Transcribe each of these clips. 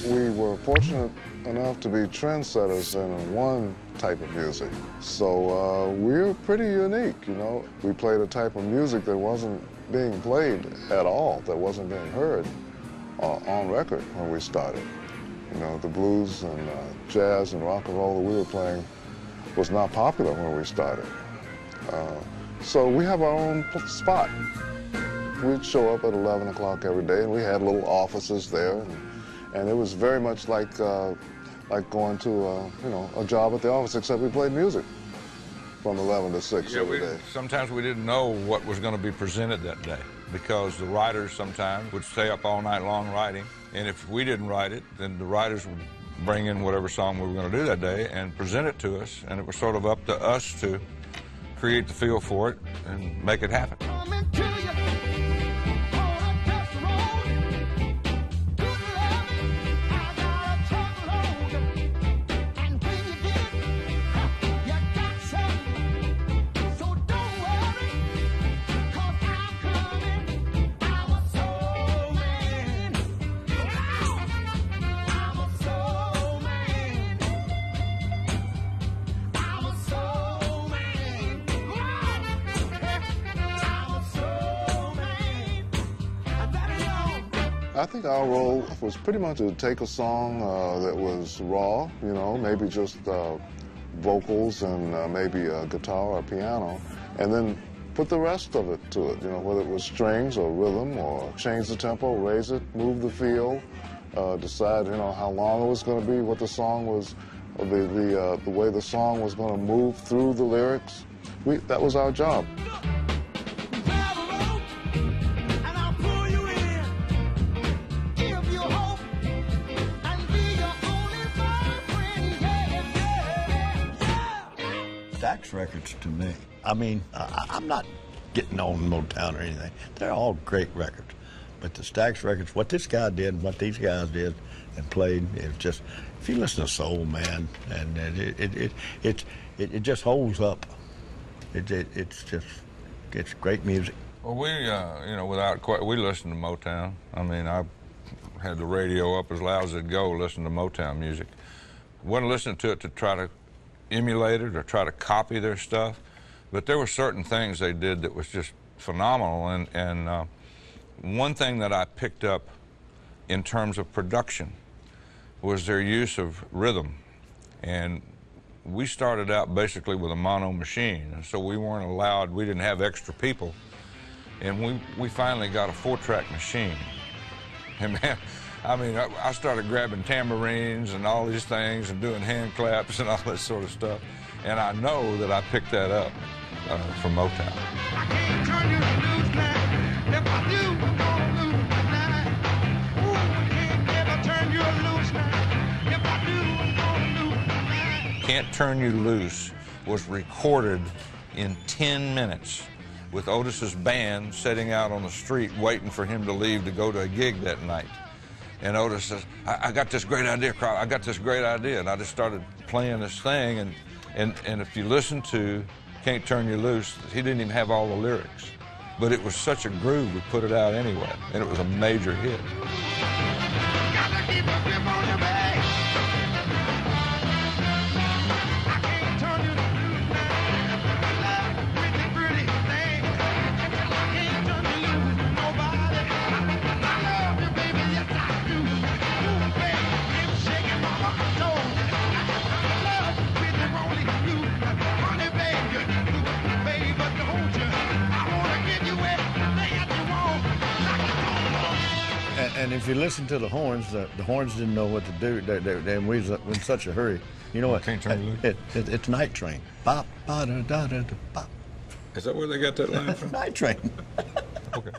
We were fortunate enough to be trendsetters in one type of music. So we're pretty unique, you know. We played a type of music that wasn't being played at all, that wasn't being heard on record when we started. You know, the blues and jazz and rock and roll that we were playing was not popular when we started. So we have our own spot. We'd show up at 11 o'clock every day, and we had little offices there, and it was very much like going to you know, a job at the office, except we played music from 11 to 6 every day. Sometimes we didn't know what was going to be presented that day, because the writers sometimes would stay up all night long writing, and if we didn't write it, then the writers would bring in whatever song we were going to do that day and present it to us, and it was sort of up to us to create the feel for it and make it happen. I think our role was pretty much to take a song that was raw, you know, maybe just vocals and maybe a guitar or piano, and then put the rest of it to it, you know, whether it was strings or rhythm, or change the tempo, raise it, move the feel, decide, you know, how long it was going to be, what the song was, the way the song was going to move through the lyrics. That was our job. Stax records to me. I mean, I'm not getting on Motown or anything. They're all great records. But the Stax records, what this guy did and what these guys did and played, it's just, if you listen to soul, man, and it just holds up. It's great music. Well, we, you know, we listened to Motown. I mean, I had the radio up as loud as it'd go, listening to Motown music. Wasn't listening to it to try to emulate it or try to copy their stuff, but there were certain things they did that was just phenomenal, and one thing that I picked up in terms of production was their use of rhythm. And we started out basically with a mono machine, and so we weren't allowed, we didn't have extra people, and we finally got a 4-track machine. And man, I mean, I started grabbing tambourines and all these things and doing hand claps and all this sort of stuff. And I know that I picked that up from Motown. I can't turn you loose now. If I do, I'm gonna lose my mind. Ooh, I can't never turn you loose now. If I do, I'm gonna lose my mind. Can't Turn You Loose was recorded in 10 minutes with Otis's band sitting out on the street waiting for him to leave to go to a gig that night. And Otis says, I got this great idea, Carl. I got this great idea. And I just started playing this thing. And if you listen to Can't Turn You Loose, he didn't even have all the lyrics. But it was such a groove, we put it out anyway. And it was a major hit. Gotta keep a grip on your bag. I can't turn you loose now. Pretty, pretty thing. I can't turn you loose with nobody. I love you, baby, yes I do. Ooh, baby, keep shaking, mama, I told you. I love you, pretty, only you. Honey, baby, baby, but don't you? I wanna give you everything that you want. Like a And if you listen to the horns didn't know what to do. They we was in such a hurry. You know what? Can't Turn You Loose? It's Night Train. Bop, ba da da da da bop. Is that where they got that line from? Night Train. Okay.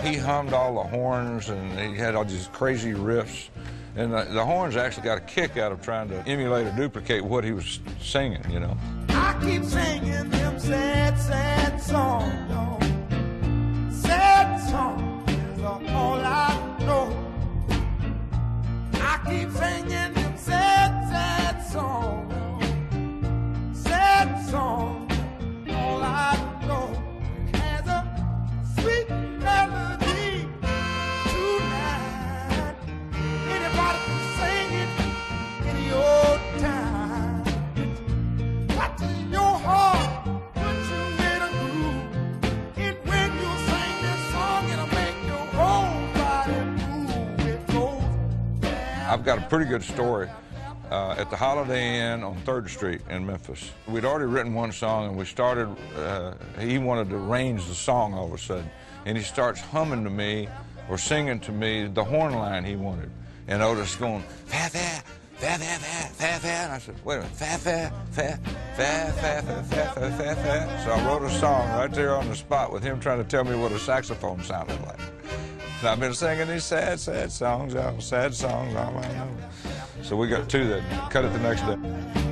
He hummed all the horns, and he had all these crazy riffs. And the horns actually got a kick out of trying to emulate or duplicate what he was singing, you know. I keep singing them sad, sad songs, y'all. Sad songs is all I know. I keep singing them sad, sad songs, y'all. Sad songs, all I know. Has a sweet melody tonight. I've got a pretty good story. At the Holiday Inn on 3rd Street in Memphis. We'd already written one song, and we started, he wanted to arrange the song all of a sudden. And he starts humming to me, or singing to me, the horn line he wanted. And Otis going, fa fa, fa fa fa fa fa. And I said, wait a minute, fa fa, fa, fa fa fa fa fa fa fa. So I wrote a song right there on the spot with him trying to tell me what a saxophone sounded like. And I've been singing these sad, sad songs, sad songs all I know. So we got 2 that cut it the next day.